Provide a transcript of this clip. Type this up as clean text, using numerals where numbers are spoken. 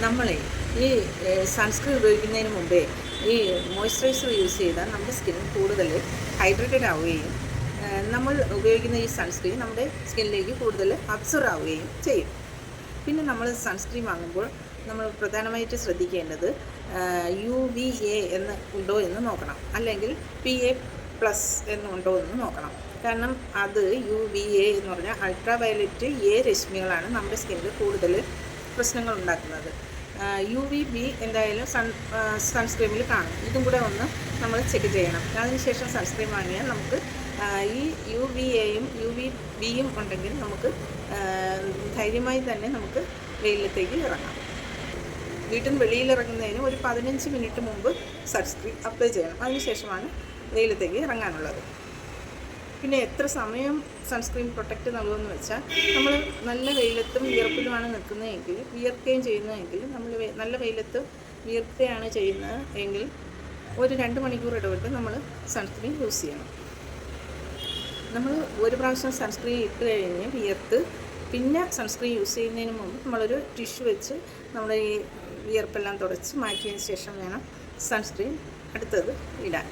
നമ്മളെ ഈ സൺസ്ക്രീൻ ഉപയോഗിക്കുന്നതിന് മുമ്പേ ഈ മോയ്സ്ചറൈസർ യൂസ് ചെയ്താൽ നമ്മുടെ സ്കിൻ കൂടുതൽ ഹൈഡ്രേറ്റഡ് ആവുകയും നമ്മൾ ഉപയോഗിക്കുന്ന ഈ സൺസ്ക്രീൻ നമ്മുടെ സ്കിന്നിലേക്ക് കൂടുതൽ അബ്സർവ് ആവുകയും ചെയ്യും. പിന്നെ നമ്മൾ സൺസ്ക്രീൻ വാങ്ങുമ്പോൾ നമ്മൾ പ്രധാനമായിട്ട് ശ്രദ്ധിക്കേണ്ടത് UVA എന്ന് ഉണ്ടോ എന്ന് നോക്കണം, അല്ലെങ്കിൽ PA+ എന്നുണ്ടോ എന്ന് നോക്കണം. കാരണം അത് UVA എന്ന് പറഞ്ഞാൽ അൾട്രാവയലറ്റ് രശ്മികളാണ് നമ്മുടെ സ്കിന്നിൽ കൂടുതൽ പ്രശ്നങ്ങൾ ഉണ്ടാക്കുന്നത്. UVB എന്തായാലും സൺസ്ക്രീമിൽ കാണും. ഇതും കൂടെ ഒന്ന് നമ്മൾ ചെക്ക് ചെയ്യണം. അതിനുശേഷം സൺസ്ക്രീൻ വാങ്ങിയാൽ നമുക്ക് ഈ UVAയും UVBയും ഉണ്ടെങ്കിൽ നമുക്ക് ധൈര്യമായി തന്നെ നമുക്ക് വെയിലത്തേക്ക് ഇറങ്ങാം. വീട്ടിൽ നിന്ന് വെളിയിലിറങ്ങുന്നതിന് ഒരു 15 മിനിറ്റ് മുമ്പ് സൺസ്ക്രീൻ അപ്ലൈ ചെയ്യണം. അതിനുശേഷമാണ് വെയിലത്തേക്ക് ഇറങ്ങാനുള്ളത്. പിന്നെ എത്ര സമയം സൺസ്ക്രീൻ പ്രൊട്ടക്റ്റ് നൽകുമെന്ന് വെച്ചാൽ, നമ്മൾ നല്ല വെയിലത്തും വിയർപ്പിലുമാണ് നിൽക്കുന്നതെങ്കിൽ, വിയർക്കുകയും ചെയ്യുന്നതെങ്കിൽ, നമ്മൾ നല്ല വെയിലത്ത് വിയർക്കുകയാണ് ചെയ്യുന്നത് എങ്കിൽ ഒരു 2 മണിക്കൂർ ഇടവിട്ട് നമ്മൾ സൺസ്ക്രീൻ യൂസ് ചെയ്യണം. നമ്മൾ ഒരു പ്രാവശ്യം സൺസ്ക്രീൻ ഇട്ട് കഴിഞ്ഞ് വിയർത്ത് പിന്നെ സൺസ്ക്രീൻ യൂസ് ചെയ്യുന്നതിന് മുമ്പ് നമ്മളൊരു ടിഷ്യൂ വെച്ച് നമ്മുടെ ഈ വിയർപ്പെല്ലാം തുടച്ച് മാറ്റിയതിന് ശേഷം വേണം സൺസ്ക്രീൻ അടുത്തത് ഇടാൻ.